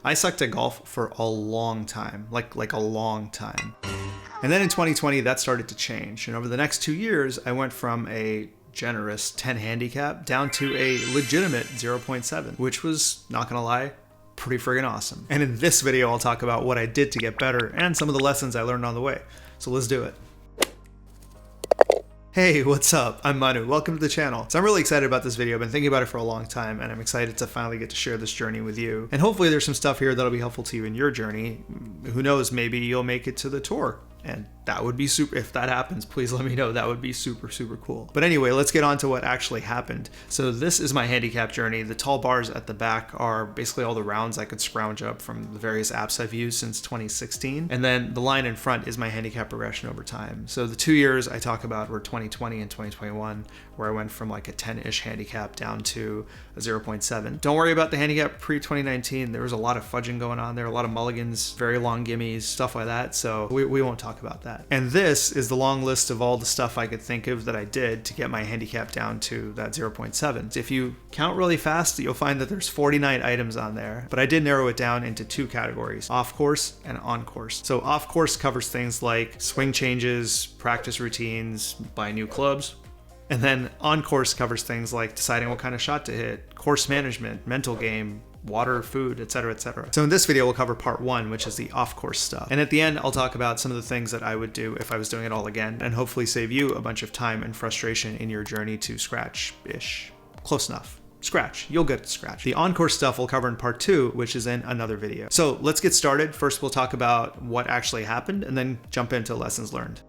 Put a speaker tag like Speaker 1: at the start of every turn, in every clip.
Speaker 1: I sucked at golf for a long time, like a long time. And then in 2020, that started to change. And over the next 2 years, I went from a generous 10 handicap down to a legitimate 0.7, which was, not gonna lie, pretty friggin' awesome. And in this video, I'll talk about what I did to get better and some of the lessons I learned on the way. So let's do it. Hey, what's up? I'm Manu. Welcome to the channel. So I'm really excited about this video. I've been thinking about it for a long time, and I'm excited to finally get to share this journey with you. And hopefully there's some stuff here that'll be helpful to you in your journey. Who knows, maybe you'll make it to the tour. And that would be super. If that happens, please let me know. That would be super, super cool. But anyway, let's get on to what actually happened. So this is my handicap journey. The tall bars at the back are basically all the rounds I could scrounge up from the various apps I've used since 2016. And then the line in front is my handicap progression over time. So the 2 years I talk about were 2020 and 2021, where I went from like a 10-ish handicap down to a 0.7. Don't worry about the handicap pre-2019. There was a lot of fudging going on there, a lot of mulligans, very long gimmies, stuff like that. So we won't talk about that. And this is the long list of all the stuff I could think of that I did to get my handicap down to that 0.7. If you count really fast, you'll find that there's 49 items on there, but I did narrow it down into two categories: off course and on course. So off course covers things like swing changes, practice routines, buy new clubs. And then on course covers things like deciding what kind of shot to hit, course management, mental game, water, food, etc., etc. So in this video, we'll cover part one, which is the off-course stuff. And at the end, I'll talk about some of the things that I would do if I was doing it all again, and hopefully save you a bunch of time and frustration in your journey to scratch-ish. Close enough. Scratch. You'll get to scratch. The on-course stuff we'll cover in part two, which is in another video. So let's get started. First, we'll talk about what actually happened, and then jump into lessons learned.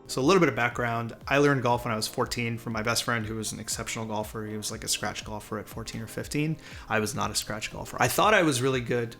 Speaker 1: So a little bit of background. I learned golf when I was 14 from my best friend who was an exceptional golfer. He was like a scratch golfer at 14 or 15. I was not a scratch golfer. I thought I was really good.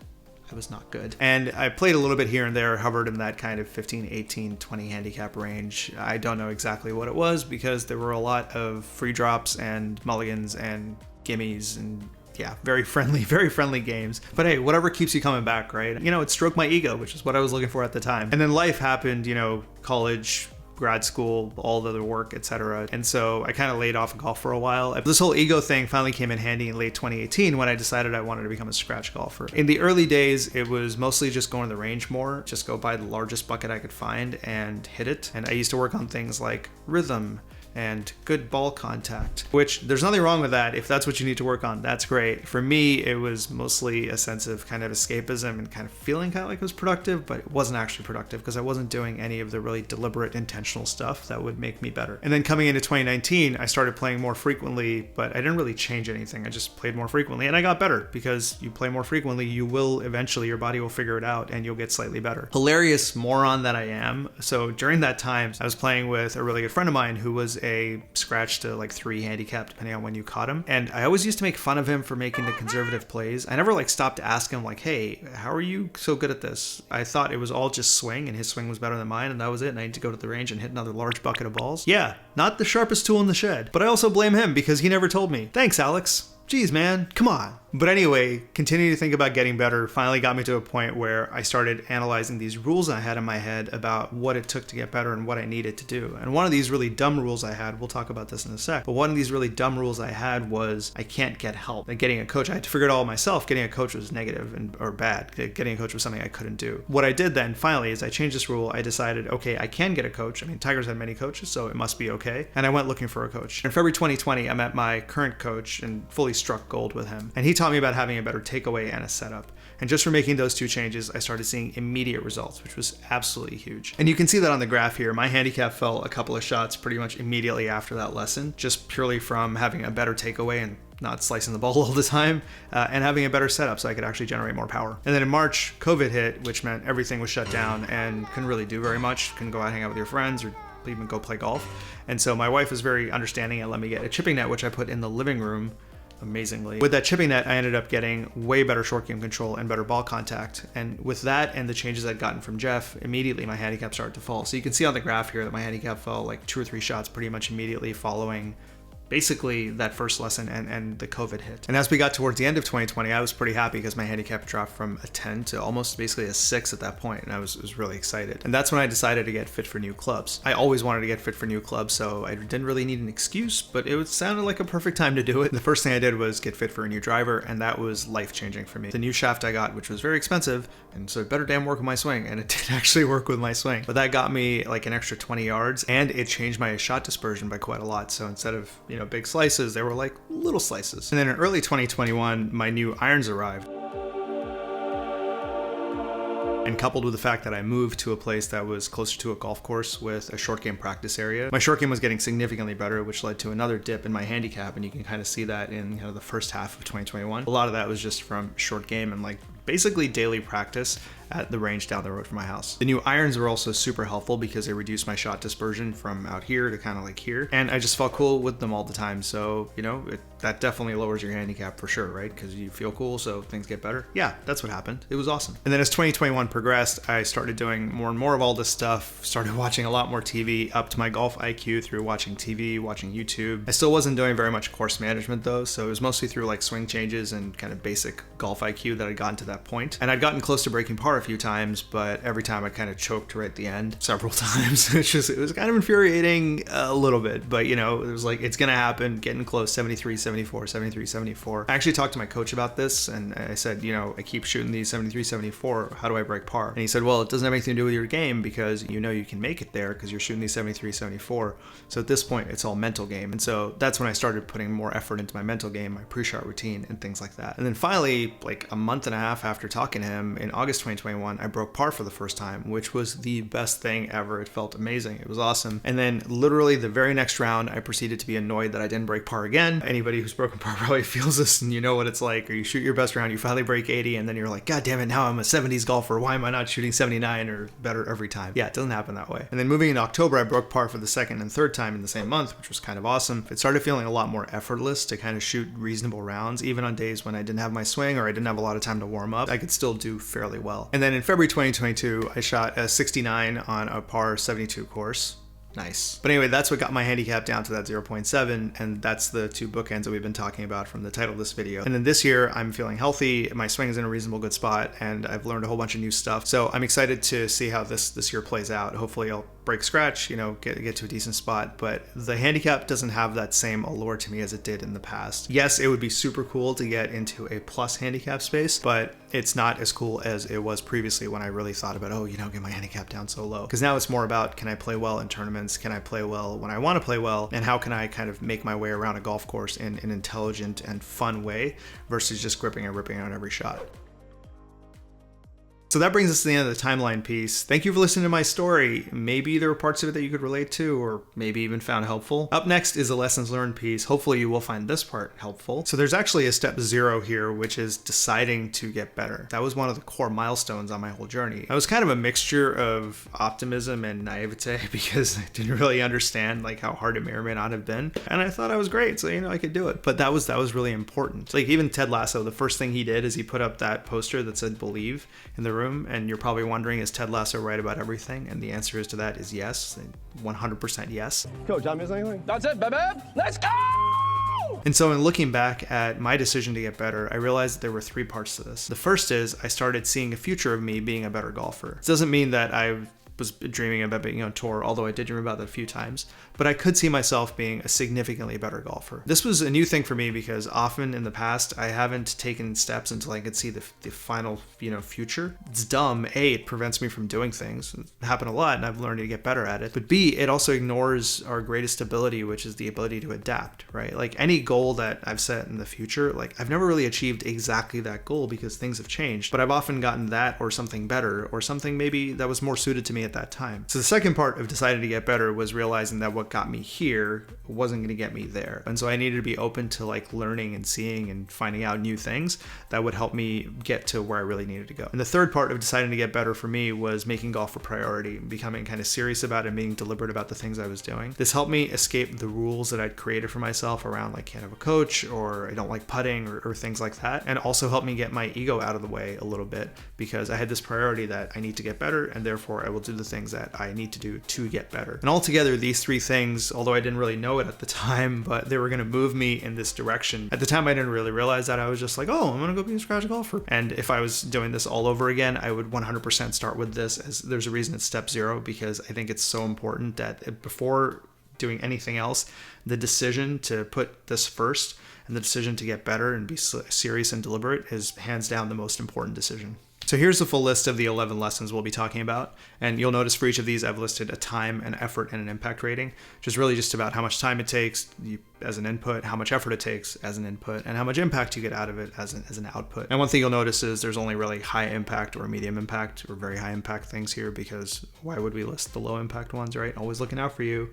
Speaker 1: I was not good. And I played a little bit here and there, hovered in that kind of 15, 18, 20 handicap range. I don't know exactly what it was because there were a lot of free drops and mulligans and gimmies and yeah, very friendly games. But hey, whatever keeps you coming back, right? You know, it stroked my ego, which is what I was looking for at the time. And then life happened, you know, college, grad school, all the other work, etc. And so I kind of laid off golf for a while. This whole ego thing finally came in handy in late 2018 when I decided I wanted to become a scratch golfer. In the early days, it was mostly just going to the range more, just go buy the largest bucket I could find and hit it. And I used to work on things like rhythm and good ball contact, which there's nothing wrong with that. If that's what you need to work on, that's great. For me, it was mostly a sense of kind of escapism and kind of feeling kind of like it was productive, but it wasn't actually productive because I wasn't doing any of the really deliberate, intentional stuff that would make me better. And then coming into 2019, I started playing more frequently, but I didn't really change anything. I just played more frequently and I got better because you play more frequently, you will eventually, your body will figure it out and you'll get slightly better. Hilarious moron that I am. So during that time, I was playing with a really good friend of mine who was a scratch to like 3 handicap depending on when you caught him, and I always used to make fun of him for making the conservative plays. I never like stopped to ask him like, hey, how are you so good at this? I thought it was all just swing and his swing was better than mine and that was it, and I need to go to the range and hit another large bucket of balls. Yeah, not the sharpest tool in the shed, but I also blame him because he never told me. Thanks, Alex. Jeez, man, come on. But anyway, continuing to think about getting better finally got me to a point where I started analyzing these rules I had in my head about what it took to get better and what I needed to do. And one of these really dumb rules I had, we'll talk about this in a sec, but one of these really dumb rules I had was I can't get help. Like getting a coach, I had to figure it all myself. Getting a coach was negative or bad. Getting a coach was something I couldn't do. What I did then finally is I changed this rule. I decided, okay, I can get a coach. I mean, Tiger's had many coaches, so it must be okay. And I went looking for a coach. In February 2020, I met my current coach and fully struck gold with him. And he taught me about having a better takeaway and a setup. And just for making those two changes, I started seeing immediate results, which was absolutely huge. And you can see that on the graph here. My handicap fell a couple of shots pretty much immediately after that lesson, just purely from having a better takeaway and not slicing the ball all the time, and having a better setup so I could actually generate more power. And then in March, COVID hit, which meant everything was shut down and couldn't really do very much. Couldn't go out and hang out with your friends or even go play golf. And so my wife was very understanding and let me get a chipping net, which I put in the living room. Amazingly. With that chipping net, I ended up getting way better short game control and better ball contact. And with that and the changes I'd gotten from Jeff, immediately my handicap started to fall. So you can see on the graph here that my handicap fell like 2 or 3 shots pretty much immediately following basically that first lesson and the COVID hit. And as we got towards the end of 2020, I was pretty happy because my handicap dropped from a 10 to almost basically a 6 at that point, and I was really excited. And that's when I decided to get fit for new clubs. I always wanted to get fit for new clubs, so I didn't really need an excuse, but it sounded like a perfect time to do it. The first thing I did was get fit for a new driver, and that was life-changing for me. The new shaft I got, which was very expensive, and so it better damn work with my swing, and it did actually work with my swing. But that got me like an extra 20 yards, and it changed my shot dispersion by quite a lot. So instead of, big slices, they were like little slices. And then in early 2021, my new irons arrived. And coupled with the fact that I moved to a place that was closer to a golf course with a short game practice area, my short game was getting significantly better, which led to another dip in my handicap. And you can kind of see that in the first half of 2021. A lot of that was just from short game and like basically daily practice at the range down the road from my house. The new irons were also super helpful because they reduced my shot dispersion from out here to kind of like here. And I just felt cool with them all the time. So, that definitely lowers your handicap for sure, right? Because you feel cool, so things get better. Yeah, that's what happened. It was awesome. And then as 2021 progressed, I started doing more and more of all this stuff, started watching a lot more TV, upped my golf IQ through watching TV, watching YouTube. I still wasn't doing very much course management though, so it was mostly through like swing changes and kind of basic golf IQ that I'd gotten to that point. And I'd gotten close to breaking par a few times, but every time I kind of choked right at the end several times. It was kind of infuriating a little bit, but it was like, it's gonna happen, getting close, 73, 74, 73, 74. I actually talked to my coach about this, and I said, I keep shooting these 73, 74, how do I break par? And he said, well, it doesn't have anything to do with your game because you can make it there because you're shooting these 73, 74. So at this point, it's all mental game. And so that's when I started putting more effort into my mental game, my pre-shot routine, and things like that. And then finally, like a month and a half after talking to him, in August 2021, I broke par for the first time, which was the best thing ever. It felt amazing. It was awesome. And then literally the very next round, I proceeded to be annoyed that I didn't break par again. Anybody who's broken par probably feels this, and you know what it's like. Or you shoot your best round, you finally break 80, and then you're like, God damn it, now I'm a 70s golfer. Why am I not shooting 79 or better every time? Yeah, it doesn't happen that way. And then moving in October, I broke par for the second and third time in the same month, which was kind of awesome. It started feeling a lot more effortless to kind of shoot reasonable rounds, even on days when I didn't have my swing or I didn't have a lot of time to warm up. I could still do fairly well. And then in February 2022, I shot a 69 on a par 72 course. Nice. But anyway, that's what got my handicap down to that 0.7, and that's the two bookends that we've been talking about from the title of this video. And then this year, I'm feeling healthy, my swing is in a reasonable good spot, and I've learned a whole bunch of new stuff. So I'm excited to see how this year plays out. Hopefully I'll break scratch, get to a decent spot, but the handicap doesn't have that same allure to me as it did in the past. Yes, it would be super cool to get into a plus handicap space, but it's not as cool as it was previously when I really thought about, get my handicap down so low. Because now it's more about, can I play well in tournaments? Can I play well when I want to play well? And how can I kind of make my way around a golf course in an intelligent and fun way versus just gripping and ripping on every shot? So that brings us to the end of the timeline piece. Thank you for listening to my story. Maybe there were parts of it that you could relate to, or maybe even found helpful. Up next is the lessons learned piece. Hopefully you will find this part helpful. So there's actually a step 0 here, which is deciding to get better. That was one of the core milestones on my whole journey. I was kind of a mixture of optimism and naivete because I didn't really understand like how hard it may or may not have been. And I thought I was great, so I could do it. But that was really important. Like even Ted Lasso, the first thing he did is he put up that poster that said believe in the room. And you're probably wondering, is Ted Lasso right about everything? And the answer is to that is yes, 100% yes.
Speaker 2: Coach, I miss anything? That's it, baby. Let's go!
Speaker 1: And so in looking back at my decision to get better, I realized that there were 3 parts to this. The first is I started seeing a future of me being a better golfer. It doesn't mean that I was dreaming about being on tour, although I did dream about that a few times, but I could see myself being a significantly better golfer. This was a new thing for me because often in the past, I haven't taken steps until I could see the final, future. It's dumb. A, it prevents me from doing things. It happened a lot and I've learned to get better at it. But B, it also ignores our greatest ability, which is the ability to adapt, right? Like any goal that I've set in the future, like I've never really achieved exactly that goal because things have changed, but I've often gotten that or something better or something maybe that was more suited to me at that time. So the second part of deciding to get better was realizing that what got me here wasn't going to get me there. And so I needed to be open to like learning and seeing and finding out new things that would help me get to where I really needed to go. And the third part of deciding to get better for me was making golf a priority, becoming kind of serious about it and being deliberate about the things I was doing. This helped me escape the rules that I'd created for myself around like can't have a coach or I don't like putting or things like that. And also helped me get my ego out of the way a little bit because I had this priority that I need to get better and therefore I will through the things that I need to do to get better. And altogether, these three things, although I didn't really know it at the time, but they were going to move me in this direction. At the time, I didn't really realize that. I was just like, oh, I'm going to go be a scratch golfer. And if I was doing this all over again, I would 100% start with this, as there's a reason it's step 0, because I think it's so important that before doing anything else, the decision to put this first and the decision to get better and be serious and deliberate is hands down the most important decision. So here's the full list of the 11 lessons we'll be talking about. And you'll notice for each of these, I've listed a time, an effort, and an impact rating, which is really just about how much time it takes as an input, how much effort it takes as an input, and how much impact you get out of it as an output. And one thing you'll notice is there's only really high impact or medium impact or very high impact things here, because why would we list the low impact ones, right? Always looking out for you.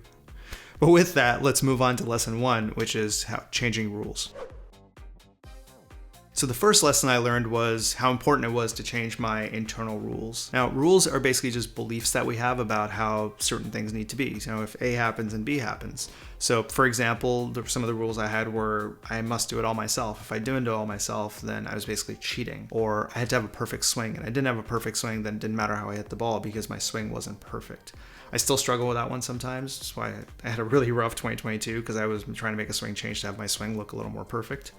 Speaker 1: But with that, let's move on to lesson 1, which is changing rules. So the first lesson I learned was how important it was to change my internal rules. Now, rules are basically just beliefs that we have about how certain things need to be. You know, if A happens and B happens. So for example, some of the rules I had were I must do it all myself. If I didn't do it all myself, then I was basically cheating. Or I had to have a perfect swing, and I didn't have a perfect swing, then it didn't matter how I hit the ball because my swing wasn't perfect. I still struggle with that one sometimes. That's why I had a really rough 2022, because I was trying to make a swing change to have my swing look a little more perfect.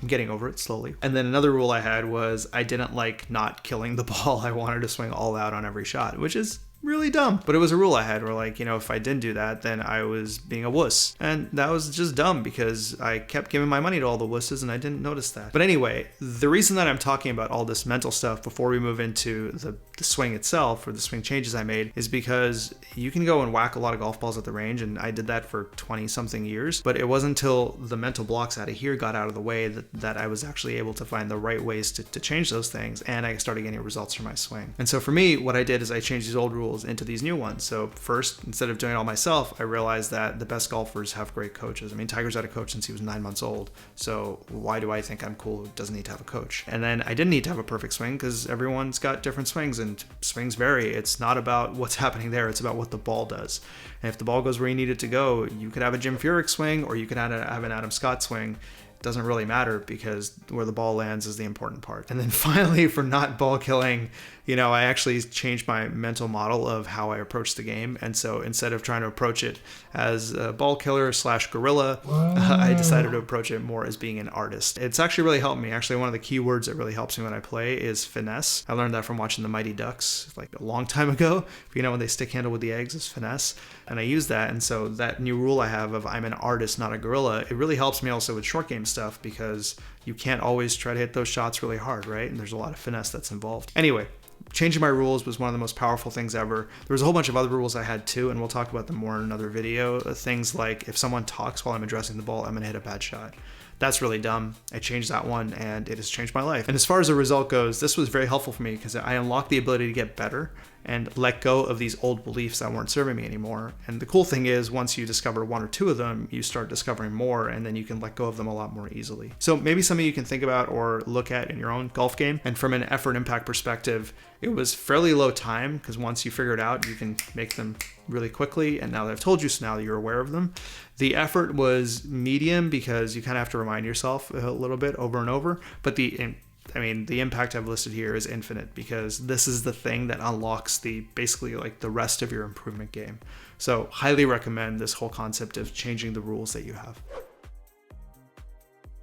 Speaker 1: I'm getting over it slowly. And then another rule I had was I didn't like not killing the ball. I wanted to swing all out on every shot, which is really dumb. But it was a rule I had where, like, you know, if I didn't do that, then I was being a wuss. And that was just dumb because I kept giving my money to all the wusses and I didn't notice that. But anyway, the reason that I'm talking about all this mental stuff before we move into the swing itself or the swing changes I made is because you can go and whack a lot of golf balls at the range, and I did that for 20 something years, but it wasn't until the mental blocks out of here got out of the way that I was actually able to find the right ways to change those things, and I started getting results from my swing. And so for me, what I did is I changed these old rules into these new ones. So first, instead of doing it all myself, I realized that the best golfers have great coaches. I mean, Tiger's had a coach since he was 9 months old, so why do I think I'm cool who doesn't need to have a coach? And then I didn't need to have a perfect swing because everyone's got different swings, and swings vary. It's not about what's happening there, it's about what the ball does. And if the ball goes where you need it to go, you could have a Jim Furyk swing or you could have an Adam Scott swing. It doesn't really matter because where the ball lands is the important part. And then finally, for not ball killing, you know, I actually changed my mental model of how I approach the game. And so instead of trying to approach it as a ball killer / gorilla, I decided to approach it more as being an artist. It's actually really helped me. Actually, one of the key words that really helps me when I play is finesse. I learned that from watching the Mighty Ducks like a long time ago. You know, when they stick handle with the eggs is finesse. And I use that. And so that new rule I have of I'm an artist, not a gorilla, it really helps me also with short game stuff because you can't always try to hit those shots really hard, right? And there's a lot of finesse that's involved. Anyway, changing my rules was one of the most powerful things ever. There was a whole bunch of other rules I had too, and we'll talk about them more in another video. Things like if someone talks while I'm addressing the ball, I'm going to hit a bad shot. That's really dumb. I changed that one and it has changed my life. And as far as the result goes, this was very helpful for me because I unlocked the ability to get better and let go of these old beliefs that weren't serving me anymore. And the cool thing is once you discover one or two of them, you start discovering more and then you can let go of them a lot more easily. So maybe something you can think about or look at in your own golf game. And from an effort impact perspective, it was fairly low time because once you figure it out, you can make them really quickly. And now that I've told you, so now you're aware of them. The effort was medium because you kind of have to remind yourself a little bit over and over. But the impact I've listed here is infinite because this is the thing that unlocks basically the rest of your improvement game. So highly recommend this whole concept of changing the rules that you have.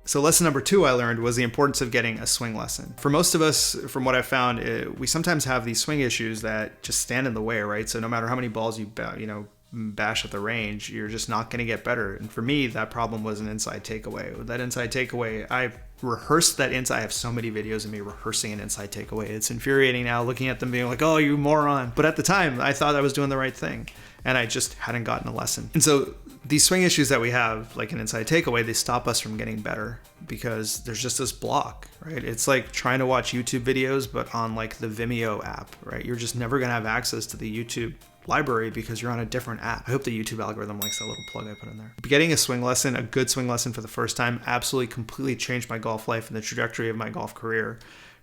Speaker 1: So lesson number 2 I learned was the importance of getting a swing lesson. For most of us, from what I've found, we sometimes have these swing issues that just stand in the way, right? So no matter how many balls you bash at the range, you're just not going to get better. And for me, that problem was an inside takeaway. With that inside takeaway, I rehearsed that inside. I have so many videos of me rehearsing an inside takeaway. It's infuriating now looking at them being like, oh, you moron. But at the time, I thought I was doing the right thing. And I just hadn't gotten a lesson. And so these swing issues that we have, like an inside takeaway, they stop us from getting better because there's just this block, right? It's like trying to watch YouTube videos, but on like the Vimeo app, right? You're just never going to have access to the YouTube library because you're on a different app. I hope the YouTube algorithm likes that little plug I put in there. Getting a swing lesson, a good swing lesson for the first time, absolutely completely changed my golf life and the trajectory of my golf career.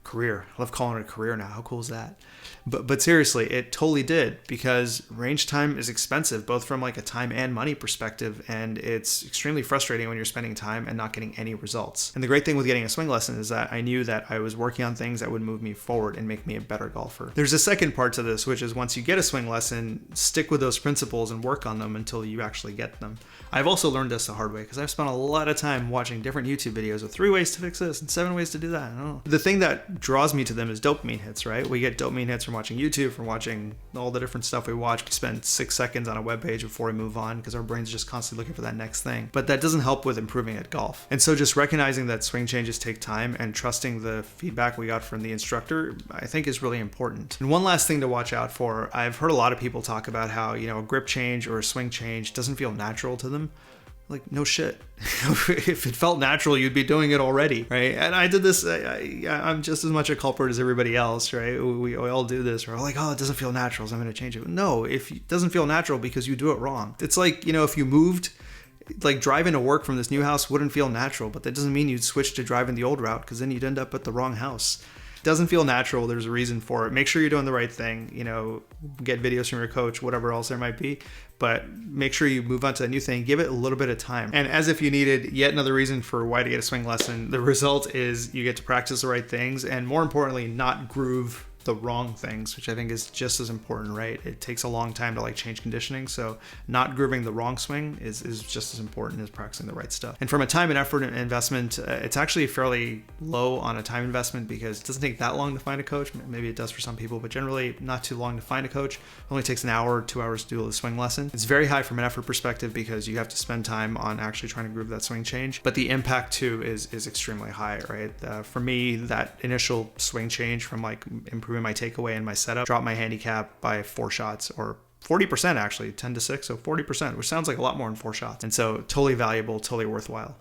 Speaker 1: career. I love calling it a career now. How cool is that? But seriously, it totally did, because range time is expensive, both from like a time and money perspective, and it's extremely frustrating when you're spending time and not getting any results. And the great thing with getting a swing lesson is that I knew that I was working on things that would move me forward and make me a better golfer. There's a second part to this, which is once you get a swing lesson, stick with those principles and work on them until you actually get them. I've also learned this the hard way, because I've spent a lot of time watching different YouTube videos of 3 ways to fix this and 7 ways to do that. I don't know. The thing that draws me to them is dopamine hits, right? We get dopamine hits from watching YouTube, from watching all the different stuff we watch. We spend 6 seconds on a web page before we move on, because our brain's just constantly looking for that next thing. But that doesn't help with improving at golf. And so just recognizing that swing changes take time and trusting the feedback we got from the instructor, I think is really important. And one last thing to watch out for, I've heard a lot of people talk about how, you know, a grip change or a swing change doesn't feel natural to them. Like, no shit. If it felt natural, you'd be doing it already, right? And I did this, I'm just as much a culprit as everybody else, right? We all do this. We're like, oh, it doesn't feel natural, so I'm going to change it. No, if it doesn't feel natural because you do it wrong. It's like, you know, if you moved, like driving to work from this new house wouldn't feel natural, but that doesn't mean you'd switch to driving the old route, because then you'd end up at the wrong house. Doesn't feel natural, there's a reason for it. Make sure you're doing the right thing, you know, get videos from your coach, whatever else there might be, but make sure you move on to a new thing. Give it a little bit of time. And as if you needed yet another reason for why to get a swing lesson, the result is you get to practice the right things, and more importantly, not groove the wrong things, which I think is just as important, right? It takes a long time to like change conditioning, so not grooving the wrong swing is just as important as practicing the right stuff. And from a time and effort investment, it's actually fairly low on a time investment, because it doesn't take that long to find a coach. Maybe it does for some people, but generally not too long to find a coach. It only takes an hour or 2 hours to do a swing lesson. It's very high from an effort perspective, because you have to spend time on actually trying to groove that swing change, but the impact too is extremely high, right? For me, that initial swing change from like improving my takeaway and my setup dropped my handicap by 4 shots, or 40% actually, 10 to 6, so 40%, which sounds like a lot more than 4 shots. And so totally valuable, totally worthwhile.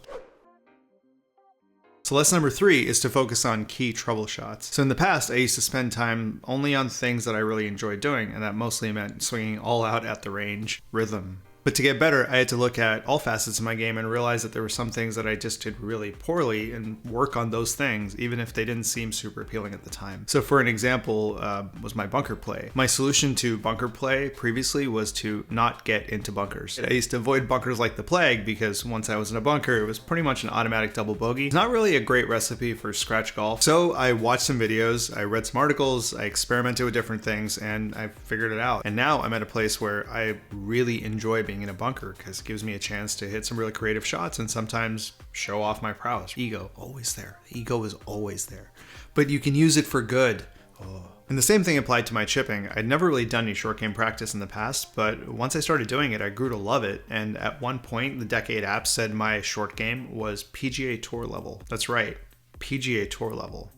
Speaker 1: So lesson number 3 is to focus on key trouble shots. So in the past, I used to spend time only on things that I really enjoyed doing, and that mostly meant swinging all out at the range, rhythm. But to get better, I had to look at all facets of my game and realize that there were some things that I just did really poorly, and work on those things, even if they didn't seem super appealing at the time. So for an example, was my bunker play. My solution to bunker play previously was to not get into bunkers. I used to avoid bunkers like the plague, because once I was in a bunker, it was pretty much an automatic double bogey. It's not really a great recipe for scratch golf. So I watched some videos, I read some articles, I experimented with different things, and I figured it out. And now I'm at a place where I really enjoy being in a bunker, because it gives me a chance to hit some really creative shots and sometimes show off my prowess. Ego, always there. Ego is always there. But you can use it for good. Oh. And the same thing applied to my chipping. I'd never really done any short game practice in the past, but once I started doing it, I grew to love it. And at one point, the Decade app said my short game was PGA Tour level. That's right, PGA Tour level.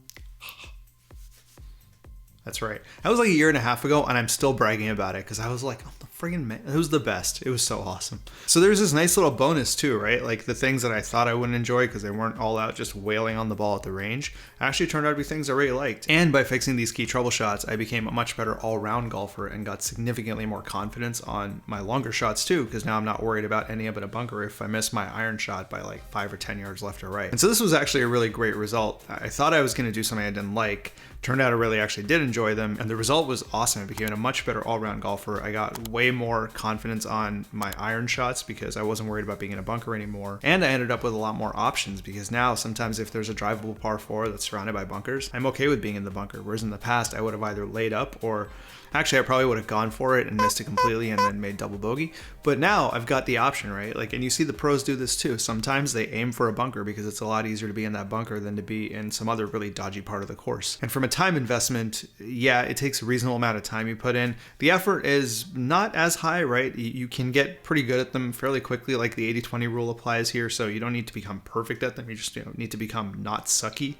Speaker 1: That's right. That was like a year and a half ago, and I'm still bragging about it, because I was like, oh, the friggin' man, it was the best. It was so awesome. So there's this nice little bonus too, right? Like the things that I thought I wouldn't enjoy because they weren't all out just wailing on the ball at the range actually turned out to be things I really liked. And by fixing these key trouble shots, I became a much better all-round golfer and got significantly more confidence on my longer shots too, because now I'm not worried about ending up in a bunker if I miss my iron shot by like 5 or 10 yards left or right. And so this was actually a really great result. I thought I was going to do something I didn't like. Turned out I really actually did enjoy them, and the result was awesome. I became a much better all-round golfer. I got way more confidence on my iron shots because I wasn't worried about being in a bunker anymore, and I ended up with a lot more options, because now sometimes if there's a drivable par 4 that's surrounded by bunkers, I'm okay with being in the bunker, whereas in the past I would have either laid up, or actually I probably would have gone for it and missed it completely and then made double bogey. But now I've got the option, right? Like, and you see the pros do this too. Sometimes they aim for a bunker because it's a lot easier to be in that bunker than to be in some other really dodgy part of the course. And from a time investment, yeah, it takes a reasonable amount of time you put in. The effort is not as high, right? You can get pretty good at them fairly quickly. Like the 80-20 rule applies here, so you don't need to become perfect at them. You just need to become not sucky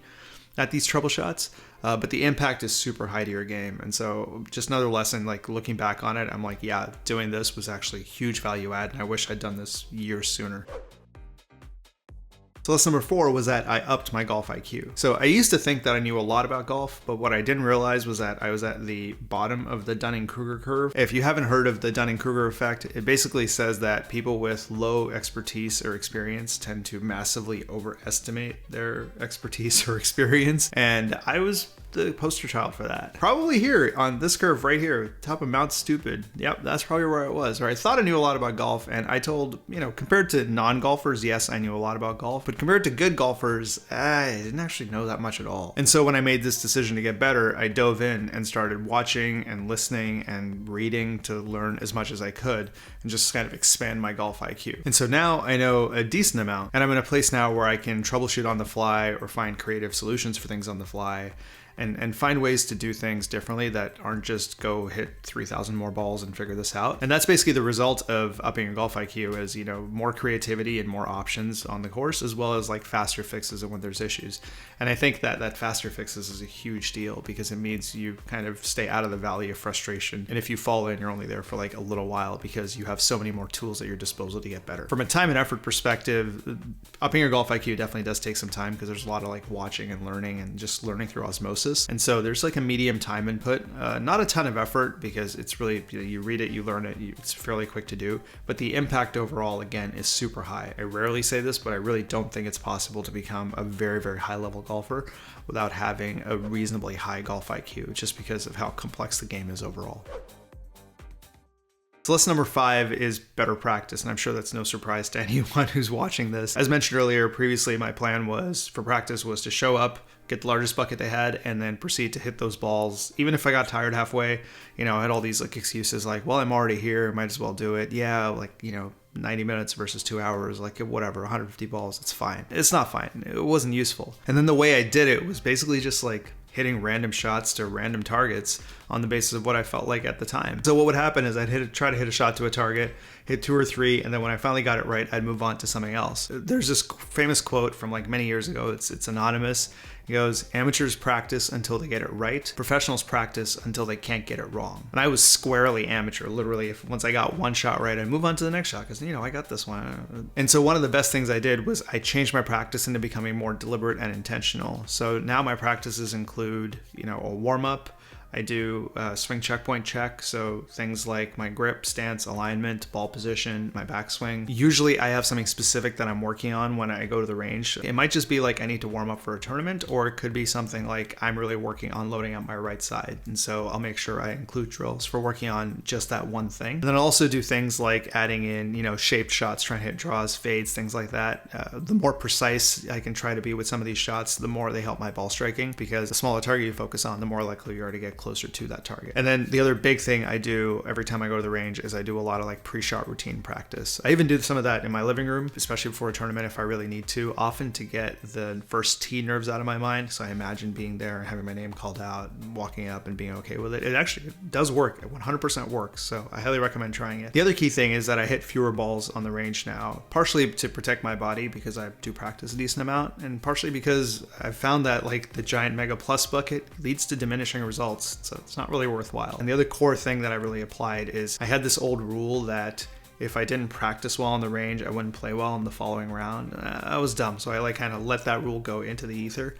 Speaker 1: at these trouble shots. But the impact is super high to your game. And so just another lesson, like looking back on it, I'm like, yeah, doing this was actually a huge value add, and I wish I'd done this years sooner. So lesson number 4 was that I upped my golf IQ. So I used to think that I knew a lot about golf, but what I didn't realize was that I was at the bottom of the Dunning-Kruger curve. If you haven't heard of the Dunning-Kruger effect, it basically says that people with low expertise or experience tend to massively overestimate their expertise or experience. And I was the poster child for that? Probably here on this curve right here, top of Mount Stupid. Yep, that's probably where it was. Or I thought I knew a lot about golf, and I told, compared to non-golfers, yes, I knew a lot about golf, but compared to good golfers, I didn't actually know that much at all. And so when I made this decision to get better, I dove in and started watching and listening and reading to learn as much as I could and just kind of expand my golf IQ. And so now I know a decent amount, and I'm in a place now where I can troubleshoot on the fly or find creative solutions for things on the fly and find ways to do things differently that aren't just go hit 3,000 more balls and figure this out. And that's basically the result of upping your golf IQ is, more creativity and more options on the course, as well as like faster fixes when there's issues. And I think that faster fixes is a huge deal because it means you kind of stay out of the valley of frustration. And if you fall in, you're only there for like a little while because you have so many more tools at your disposal to get better. From a time and effort perspective, upping your golf IQ definitely does take some time because there's a lot of like watching and learning and just learning through osmosis. And so there's like a medium time input, not a ton of effort because it's really, you read it, you learn it, it's fairly quick to do. But the impact overall, again, is super high. I rarely say this, but I really don't think it's possible to become a very, very high level golfer without having a reasonably high golf IQ, just because of how complex the game is overall. So lesson number 5 is better practice, and I'm sure that's no surprise to anyone who's watching this. As mentioned earlier, previously my plan for practice was to show up, get the largest bucket they had, and then proceed to hit those balls. Even if I got tired halfway, I had all these like excuses like, well, I'm already here, might as well do it. Yeah, 90 minutes versus 2 hours, like whatever, 150 balls, it's fine. It's not fine. It wasn't useful. And then the way I did it was basically just like hitting random shots to random targets on the basis of what I felt like at the time. So what would happen is I'd try to hit a shot to a target, hit 2 or 3, and then when I finally got it right, I'd move on to something else. There's this famous quote from like many years ago. It's anonymous. It goes, "Amateurs practice until they get it right. Professionals practice until they can't get it wrong." And I was squarely amateur. Literally, once I got one shot right, I'd move on to the next shot because, I got this one. And so one of the best things I did was I changed my practice into becoming more deliberate and intentional. So now my practices include, a warm-up. I do swing checkpoint check, so things like my grip, stance, alignment, ball position, my backswing. Usually I have something specific that I'm working on when I go to the range. It might just be like I need to warm up for a tournament, or it could be something like I'm really working on loading up my right side. And so I'll make sure I include drills for working on just that one thing. And then I'll also do things like adding in, shaped shots, trying to hit draws, fades, things like that. The more precise I can try to be with some of these shots, the more they help my ball striking, because the smaller target you focus on, the more likely you are to get closer to that target. And then the other big thing I do every time I go to the range is I do a lot of like pre-shot routine practice. I even do some of that in my living room, especially before a tournament if I really need to, often to get the first tee nerves out of my mind. So I imagine being there and having my name called out, walking up and being okay with it. It actually does work. It 100% works. So I highly recommend trying it. The other key thing is that I hit fewer balls on the range now, partially to protect my body because I do practice a decent amount, and partially because I've found that like the giant Mega Plus bucket leads to diminishing results. So it's not really worthwhile. And the other core thing that I really applied is I had this old rule that if I didn't practice well on the range, I wouldn't play well in the following round. That was dumb. So I kind of let that rule go into the ether.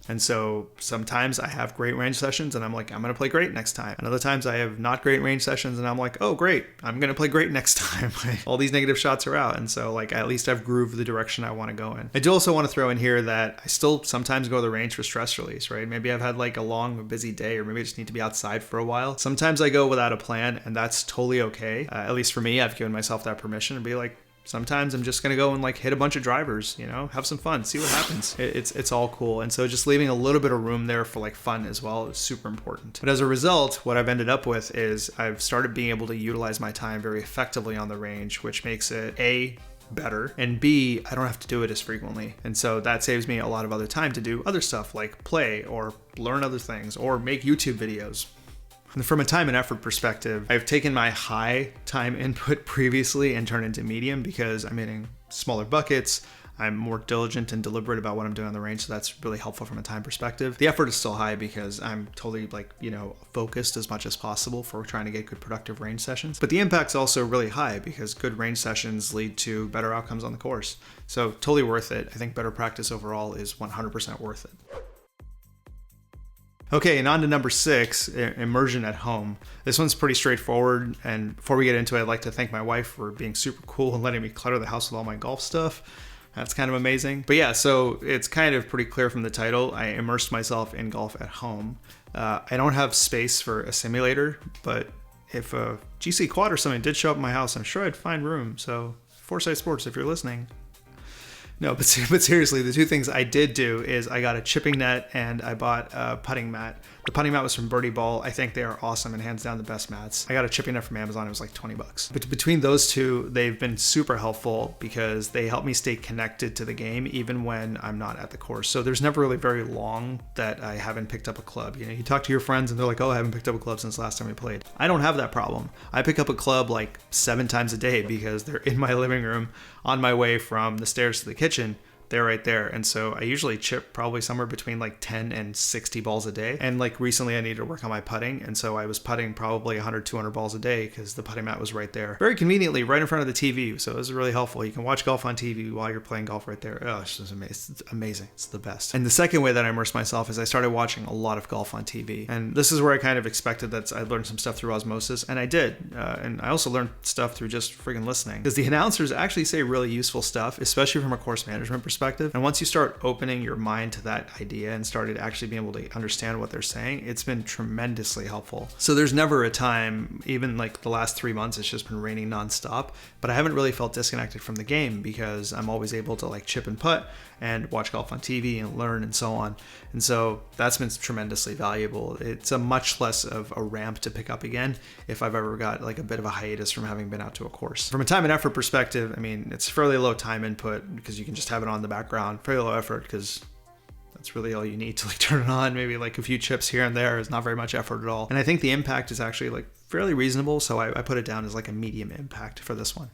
Speaker 1: And so sometimes I have great range sessions and I'm like, I'm going to play great next time. And other times I have not great range sessions and I'm like, oh, great, I'm going to play great next time. All these negative shots are out. And so at least I've grooved the direction I want to go in. I do also want to throw in here that I still sometimes go to the range for stress release, right? Maybe I've had a long, busy day, or maybe I just need to be outside for a while. Sometimes I go without a plan, and that's totally okay. At least for me, I've given myself that permission to be like, sometimes I'm just going to go and hit a bunch of drivers, have some fun, see what happens. It's all cool. And so just leaving a little bit of room there for fun as well is super important. But as a result, what I've ended up with is I've started being able to utilize my time very effectively on the range, which makes it A, better, and B, I don't have to do it as frequently. And so that saves me a lot of other time to do other stuff like play or learn other things or make YouTube videos. And from a time and effort perspective, I've taken my high time input previously and turned it into medium because I'm hitting smaller buckets. I'm more diligent and deliberate about what I'm doing on the range, so that's really helpful from a time perspective. The effort is still high because I'm totally focused as much as possible for trying to get good productive range sessions. But the impact's also really high because good range sessions lead to better outcomes on the course. So totally worth it. I think better practice overall is 100% worth it. Okay, and on to number 6, immersion at home. This one's pretty straightforward, and before we get into it, I'd like to thank my wife for being super cool and letting me clutter the house with all my golf stuff. That's kind of amazing. But yeah, so it's kind of pretty clear from the title. I immersed myself in golf at home. I don't have space for a simulator, but if a GC Quad or something did show up at my house, I'm sure I'd find room. So Foresight Sports, if you're listening. No, but seriously, the two things I did do is I got a chipping net and I bought a putting mat. The putting mat was from BirdieBall. I think they are awesome and hands down the best mats. I got a chipping net from Amazon. It was like 20 bucks. But between those two, they've been super helpful because they help me stay connected to the game even when I'm not at the course. So there's never really very long that I haven't picked up a club. You know, you talk to your friends and they're like, oh, I haven't picked up a club since last time we played. I don't have that problem. I pick up a club like 7 times a day because they're in my living room on my way from the stairs to the kitchen. They're right there. And so I usually chip probably somewhere between like 10 and 60 balls a day. And like recently I needed to work on my putting. And so I was putting probably 100, 200 balls a day because the putting mat was right there. Very conveniently right in front of the TV. So it was really helpful. You can watch golf on TV while you're playing golf right there. Oh, it's just amazing. It's amazing. It's the best. And the second way that I immersed myself is I started watching a lot of golf on TV. And this is where I kind of expected that I'd learn some stuff through osmosis. And I did. And I also learned stuff through just friggin' listening. Because the announcers actually say really useful stuff, especially from a course management perspective. And once you start opening your mind to that idea and started actually being able to understand what they're saying, it's been tremendously helpful. So there's never a time, even like the last 3 months, it's just been raining nonstop, but I haven't really felt disconnected from the game because I'm always able to like chip and putt and watch golf on TV and learn and so on. And so that's been tremendously valuable. It's a much less of a ramp to pick up again if I've ever got like a bit of a hiatus from having been out to a course. From a time and effort perspective, I mean, it's fairly low time input because you can just have it on the background. Fairly low effort because that's really all you need to like turn it on. Maybe like a few chips here and there is not very much effort at all. And I think the impact is actually like fairly reasonable. So I put it down as like a medium impact for this one.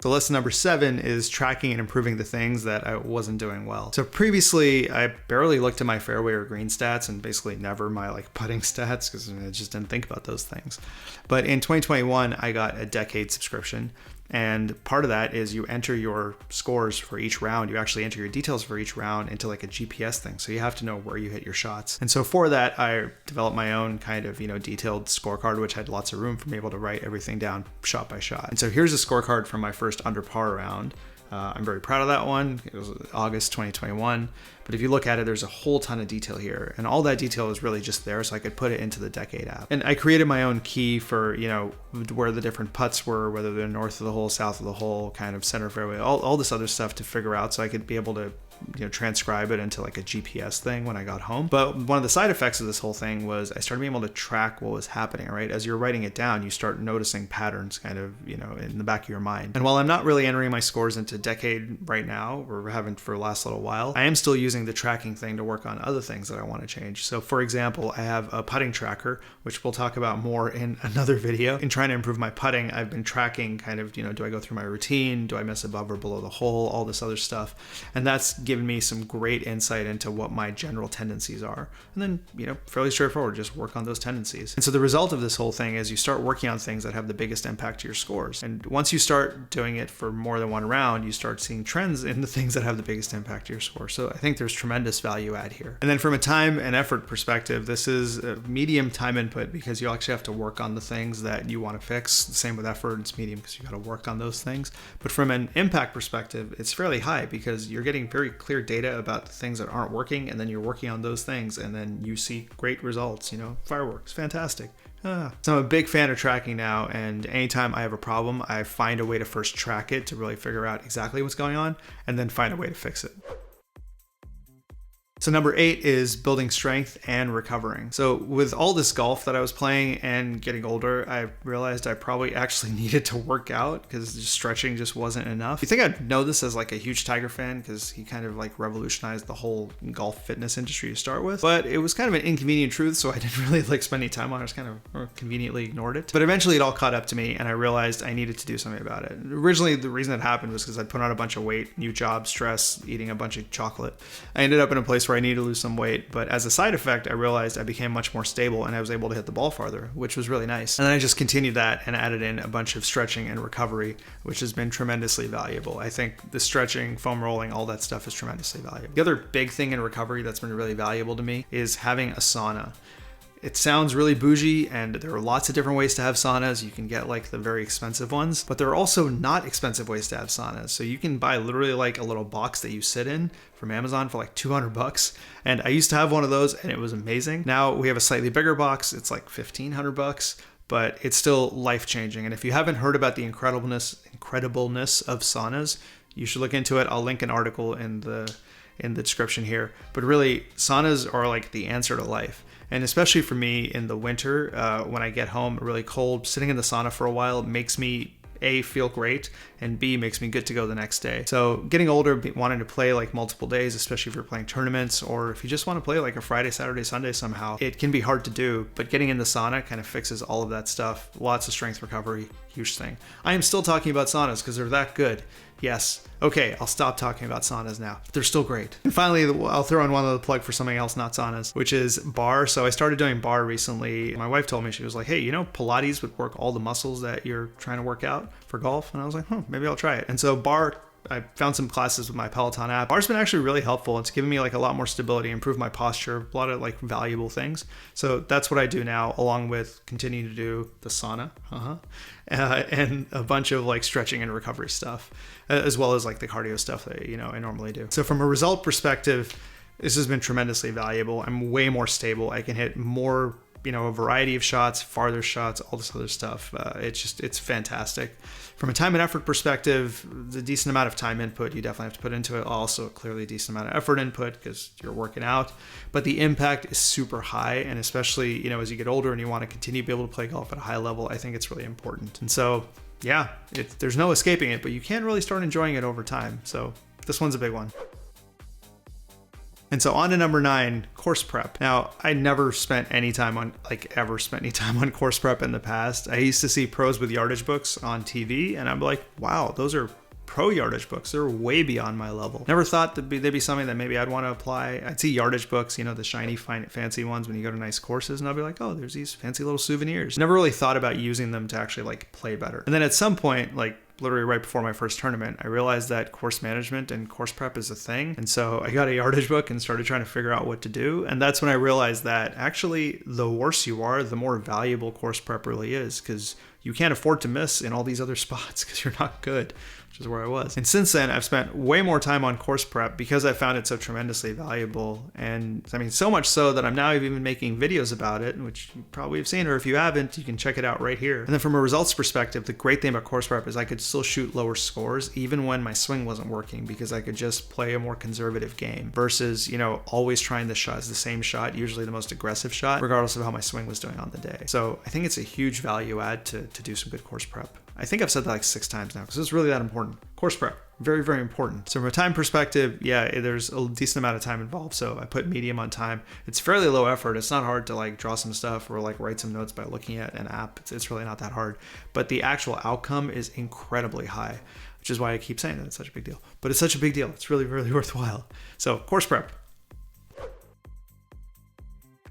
Speaker 1: So lesson number 7 is tracking and improving the things that I wasn't doing well. So previously, I barely looked at my fairway or green stats and basically never my like putting stats because I just didn't think about those things. But in 2021, I got a decade subscription. And part of that is you enter your scores for each round. You actually enter your details for each round into like a GPS thing. So you have to know where you hit your shots. And so for that, I developed my own kind of, detailed scorecard, which had lots of room for me able to write everything down shot by shot. And so here's a scorecard from my first under par round. I'm very proud of that one. It was August 2021. But if you look at it, there's a whole ton of detail here. And all that detail is really just there so I could put it into the Decade app. And I created my own key for, where the different putts were, whether they're north of the hole, south of the hole, kind of center fairway, all this other stuff to figure out so I could be able to transcribe it into like a GPS thing when I got home. But one of the side effects of this whole thing was I started being able to track what was happening, right? As you're writing it down, you start noticing patterns kind of, in the back of your mind. And while I'm not really entering my scores into Decade right now, or haven't for the last little while, I am still using the tracking thing to work on other things that I want to change. So for example, I have a putting tracker, which we'll talk about more in another video. In trying to improve my putting, I've been tracking kind of, do I go through my routine? Do I miss above or below the hole? All this other stuff. And that's given me some great insight into what my general tendencies are. And then, fairly straightforward, just work on those tendencies. And so the result of this whole thing is you start working on things that have the biggest impact to your scores. And once you start doing it for more than one round, you start seeing trends in the things that have the biggest impact to your score. So I think there's tremendous value add here. And then from a time and effort perspective, this is a medium time input because you actually have to work on the things that you want to fix. The same with effort, it's medium because you got to work on those things. But from an impact perspective, it's fairly high because you're getting very clear data about the things that aren't working, and then you're working on those things, and then you see great results, fireworks, fantastic. So I'm a big fan of tracking now, and anytime I have a problem, I find a way to first track it to really figure out exactly what's going on, and then find a way to fix it. So number 8 is building strength and recovering. So with all this golf that I was playing and getting older, I realized I probably actually needed to work out because stretching just wasn't enough. You think I'd know this as like a huge Tiger fan because he kind of like revolutionized the whole golf fitness industry to start with, but it was kind of an inconvenient truth, so I didn't really like spend any time on it. I just kind of conveniently ignored it. But eventually it all caught up to me and I realized I needed to do something about it. Originally, the reason it happened was because I'd put on a bunch of weight, new job, stress, eating a bunch of chocolate. I ended up in a place where I needed to lose some weight, but as a side effect, I realized I became much more stable and I was able to hit the ball farther, which was really nice. And then I just continued that and added in a bunch of stretching and recovery, which has been tremendously valuable. I think the stretching, foam rolling, all that stuff is tremendously valuable. The other big thing in recovery that's been really valuable to me is having a sauna. It sounds really bougie, and there are lots of different ways to have saunas. You can get like the very expensive ones, but there are also not expensive ways to have saunas. So you can buy literally like a little box that you sit in from Amazon for like $200. And I used to have one of those and it was amazing. Now we have a slightly bigger box. It's like $1,500, but it's still life-changing. And if you haven't heard about the incredibleness of saunas, you should look into it. I'll link an article in the description here. But really, saunas are like the answer to life. And especially for me in the winter, when I get home really cold, sitting in the sauna for a while makes me A, feel great, and B, makes me good to go the next day. So getting older, wanting to play like multiple days, especially if you're playing tournaments, or if you just want to play like a Friday, Saturday, Sunday somehow, it can be hard to do, but getting in the sauna kind of fixes all of that stuff. Lots of strength recovery, huge thing. I am still talking about saunas because they're that good. Yes. Okay, I'll stop talking about saunas now. They're still great. And finally, I'll throw in one other plug for something else, not saunas, which is bar. So I started doing bar recently. My wife told me, she was like, hey, you know, Pilates would work all the muscles that you're trying to work out for golf. And I was like, maybe I'll try it. And so bar, I found some classes with my Peloton app. Bar's been actually really helpful. It's given me like a lot more stability, improved my posture, a lot of like valuable things. So that's what I do now, along with continuing to do the sauna, and a bunch of like stretching and recovery stuff, as well as like the cardio stuff that, you know, I normally do. So from a result perspective, this has been tremendously valuable. I'm way more stable. I can hit more, you know, a variety of shots, farther shots, all this other stuff. It's fantastic. From a time and effort perspective, the decent amount of time input you definitely have to put into it. Also, clearly a decent amount of effort input because you're working out. But the impact is super high, and especially, you know, as you get older and you want to continue to be able to play golf at a high level, I think it's really important. And so, yeah, there's no escaping it, but you can really start enjoying it over time. So this one's a big one. And so on to number 9, course prep. Now, I never spent any time on, ever spent any time on course prep in the past. I used to see pros with yardage books on TV, and I'm like, wow, those are pro yardage books. They're way beyond my level. Never thought they'd be something that maybe I'd want to apply. I'd see yardage books, you know, the shiny, fancy ones when you go to nice courses, and I'll be like, oh, there's these fancy little souvenirs. Never really thought about using them to actually like play better. And then at some point, like literally right before my first tournament, I realized that course management and course prep is a thing. And so I got a yardage book and started trying to figure out what to do. And that's when I realized that actually the worse you are, the more valuable course prep really is, because you can't afford to miss in all these other spots because you're not good, which is where I was. And since then, I've spent way more time on course prep because I found it so tremendously valuable. And I mean, so much so that I'm now even making videos about it, which you probably have seen, or if you haven't, you can check it out right here. And then from a results perspective, the great thing about course prep is I could still shoot lower scores even when my swing wasn't working, because I could just play a more conservative game versus, you know, always trying the same shot, usually the most aggressive shot, regardless of how my swing was doing on the day. So I think it's a huge value add to do some good course prep. I think I've said that like 6 times now because it's really that important. Course prep, very, very important. So from a time perspective, yeah, there's a decent amount of time involved. So I put medium on time. It's fairly low effort. It's not hard to like draw some stuff or like write some notes by looking at an app. It's really not that hard. But the actual outcome is incredibly high, which is why I keep saying that it's such a big deal. But it's such a big deal. It's really, really worthwhile. So course prep.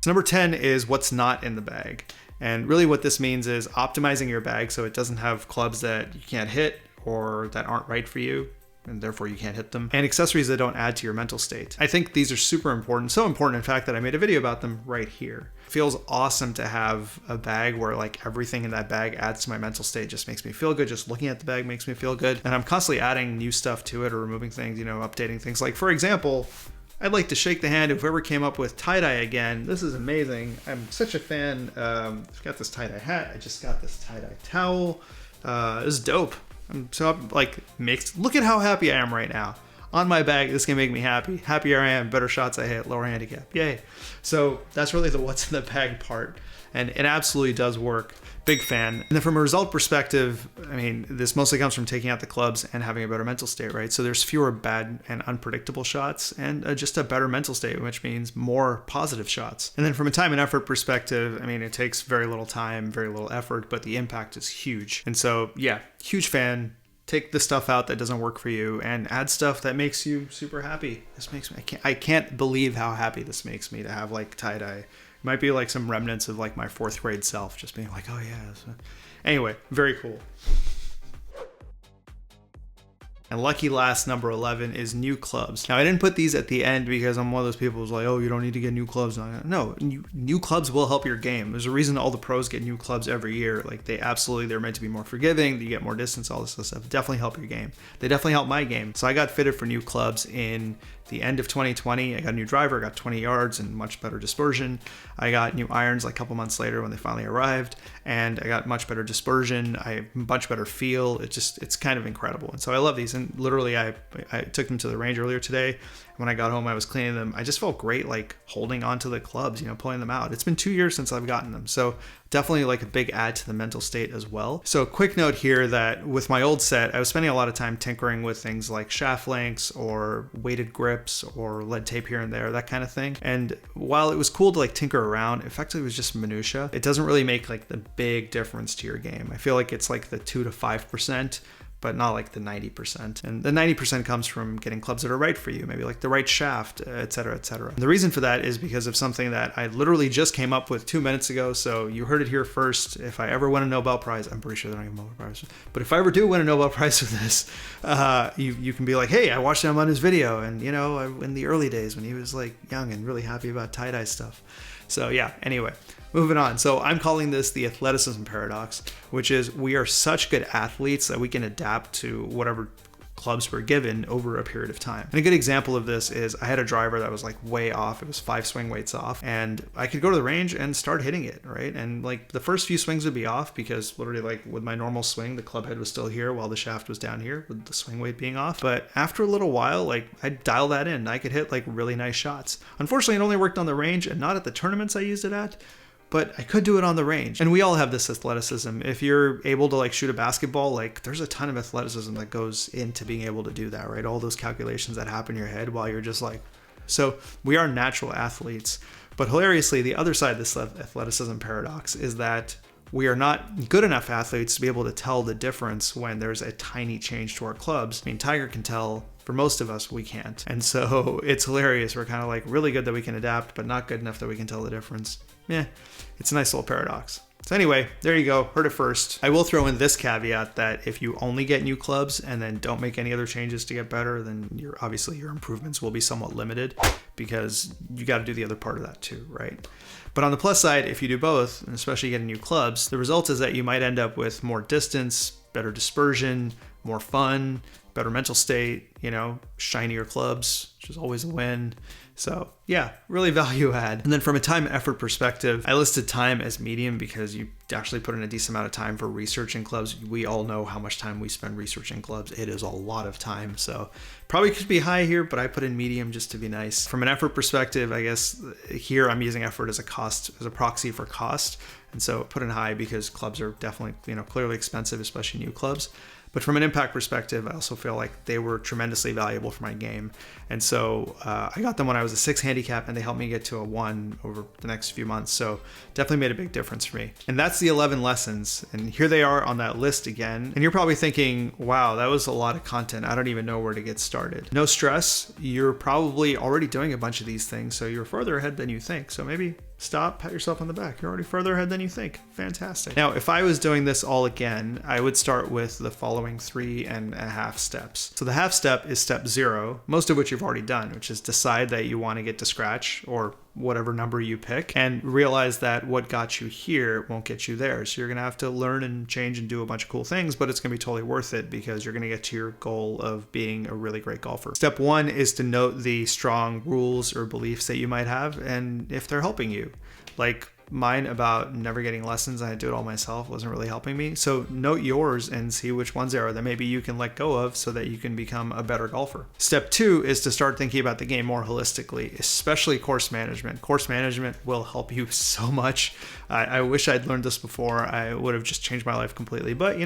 Speaker 1: So number 10 is what's not in the bag. And really what this means is optimizing your bag so it doesn't have clubs that you can't hit or that aren't right for you, and therefore you can't hit them, and accessories that don't add to your mental state. I think these are super important, so important in fact that I made a video about them right here. It feels awesome to have a bag where like everything in that bag adds to my mental state, just makes me feel good. Just looking at the bag makes me feel good, and I'm constantly adding new stuff to it or removing things, you know, updating things. Like for example, I'd like to shake the hand of whoever came up with tie-dye again. This is amazing. I'm such a fan. I've got this tie-dye hat. I just got this tie-dye towel. This is dope. Look at how happy I am right now. On my bag, this can make me happy. Happier I am, better shots I hit, lower handicap. Yay. So that's really the what's in the bag part. And it absolutely does work. Big fan. And then from a result perspective, I mean, this mostly comes from taking out the clubs and having a better mental state, right? So there's fewer bad and unpredictable shots and just a better mental state, which means more positive shots. And then from a time and effort perspective, I mean, it takes very little time, very little effort, but the impact is huge. And so, yeah, huge fan. Take the stuff out that doesn't work for you and add stuff that makes you super happy. This makes me, I can't believe how happy this makes me to have like tie-dye. It might be like some remnants of like my 4th grade self just being like, oh yeah. Anyway, very cool. And lucky last, number 11, is new clubs. Now, I didn't put these at the end because I'm one of those people who's like, oh, you don't need to get new clubs. No, new clubs will help your game. There's a reason all the pros get new clubs every year. Like, they're meant to be more forgiving. You get more distance, all this stuff. Definitely help your game. They definitely help my game. So I got fitted for new clubs in the end of 2020. I got a new driver, I got 20 yards and much better dispersion. I got new irons like a couple months later when they finally arrived, and I got much better dispersion. I have much better feel. It's kind of incredible. And so I love these. And literally I took them to the range earlier today. When I got home, I was cleaning them. I just felt great, like holding onto the clubs, pulling them out. It's been 2 years since I've gotten them. So definitely like a big add to the mental state as well. So quick note here that with my old set, I was spending a lot of time tinkering with things like shaft lengths or weighted grips or lead tape here and there, that kind of thing. And while it was cool to like tinker around, effectively it was just minutia. It doesn't really make like the big difference to your game. I feel like it's like the 2 to 5%. But not like the 90%. And the 90% comes from getting clubs that are right for you, maybe like the right shaft, et cetera, et cetera. And the reason for that is because of something that I literally just came up with 2 minutes ago. So you heard it here first. If I ever win a Nobel Prize, I'm pretty sure they don't give Nobel Prize, but if I ever do win a Nobel Prize with this, you can be like, hey, I watched him on his video. And in the early days when he was like young and really happy about tie-dye stuff. So yeah, anyway, moving on. So I'm calling this the Athleticism Paradox, which is we are such good athletes that we can adapt to whatever clubs we're given over a period of time. And a good example of this is I had a driver that was like way off. It was 5 swing weights off, and I could go to the range and start hitting it, right? And like the first few swings would be off because literally like with my normal swing, the club head was still here while the shaft was down here with the swing weight being off. But after a little while, like I'd dial that in. I could hit like really nice shots. Unfortunately, it only worked on the range and not at the tournaments I used it at. But I could do it on the range. And we all have this athleticism. If you're able to like shoot a basketball, like there's a ton of athleticism that goes into being able to do that, right? All those calculations that happen in your head while you're just like, so we are natural athletes. But hilariously, the other side of this athleticism paradox is that we are not good enough athletes to be able to tell the difference when there's a tiny change to our clubs. I mean, Tiger can tell. For most of us, we can't. And so it's hilarious. We're kind of like really good that we can adapt, but not good enough that we can tell the difference. Yeah, it's a nice little paradox. So anyway, there you go. Heard it first. I will throw in this caveat that if you only get new clubs and then don't make any other changes to get better, then obviously your improvements will be somewhat limited because you got to do the other part of that too, right? But on the plus side, if you do both, and especially getting new clubs, the result is that you might end up with more distance, better dispersion, more fun, better mental state, shinier clubs, which is always a win. So yeah, really value add. And then from a time effort perspective, I listed time as medium because you actually put in a decent amount of time for researching clubs. We all know how much time we spend researching clubs. It is a lot of time. So probably could be high here, but I put in medium just to be nice. From an effort perspective, I guess here I'm using effort as a proxy for cost. And so put in high because clubs are definitely, clearly expensive, especially new clubs. But from an impact perspective, I also feel like they were tremendously valuable for my game. And so I got them when I was a 6 handicap, and they helped me get to a 1 over the next few months. So definitely made a big difference for me. And that's the 11 lessons. And here they are on that list again. And you're probably thinking, wow, that was a lot of content. I don't even know where to get started. No stress. You're probably already doing a bunch of these things, so you're further ahead than you think. So maybe stop, pat yourself on the back. You're already further ahead than you think. Fantastic. Now, if I was doing this all again, I would start with the following 3.5 steps. So the half step is step 0, most of which you've already done, which is decide that you want to get to scratch or whatever number you pick, and realize that what got you here won't get you there. So you're going to have to learn and change and do a bunch of cool things, but it's going to be totally worth it because you're going to get to your goal of being a really great golfer. Step 1 is to note the strong rules or beliefs that you might have and if they're helping you. Like mine about never getting lessons, I do it all myself, wasn't really helping me. So note yours and see which ones there are that maybe you can let go of so that you can become a better golfer. Step 2 is to start thinking about the game more holistically, especially course management. Course management will help you so much. I wish I'd learned this before. I would have just changed my life completely, but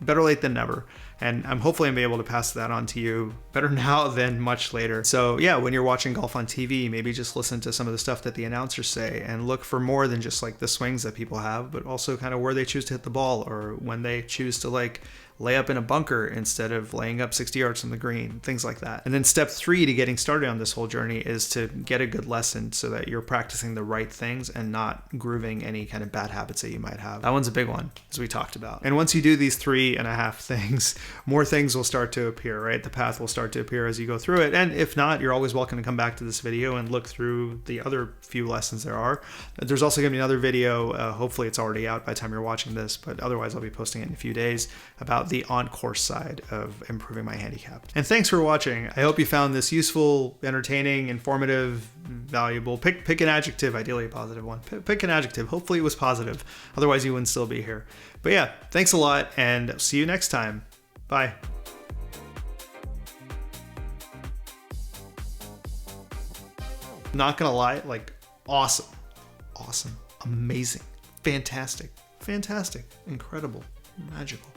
Speaker 1: better late than never. And I'm hopefully be able to pass that on to you better now than much later. So yeah, when you're watching golf on TV, maybe just listen to some of the stuff that the announcers say and look for more than just like the swings that people have, but also kind of where they choose to hit the ball or when they choose to like lay up in a bunker instead of laying up 60 yards from the green, things like that. And then step 3 to getting started on this whole journey is to get a good lesson so that you're practicing the right things and not grooving any kind of bad habits that you might have. That one's a big one, as we talked about. And once you do these 3.5 things, more things will start to appear, right? The path will start to appear as you go through it. And if not, you're always welcome to come back to this video and look through the other few lessons there are. There's also going to be another video, hopefully it's already out by the time you're watching this, but otherwise I'll be posting it in a few days, about the on-course side of improving my handicap. And thanks for watching. I hope you found this useful, entertaining, informative, valuable. Pick an adjective, ideally a positive one. Pick an adjective. Hopefully it was positive. Otherwise you wouldn't still be here. But yeah, thanks a lot and see you next time. Bye. Not gonna lie, like awesome, amazing, fantastic, incredible, magical.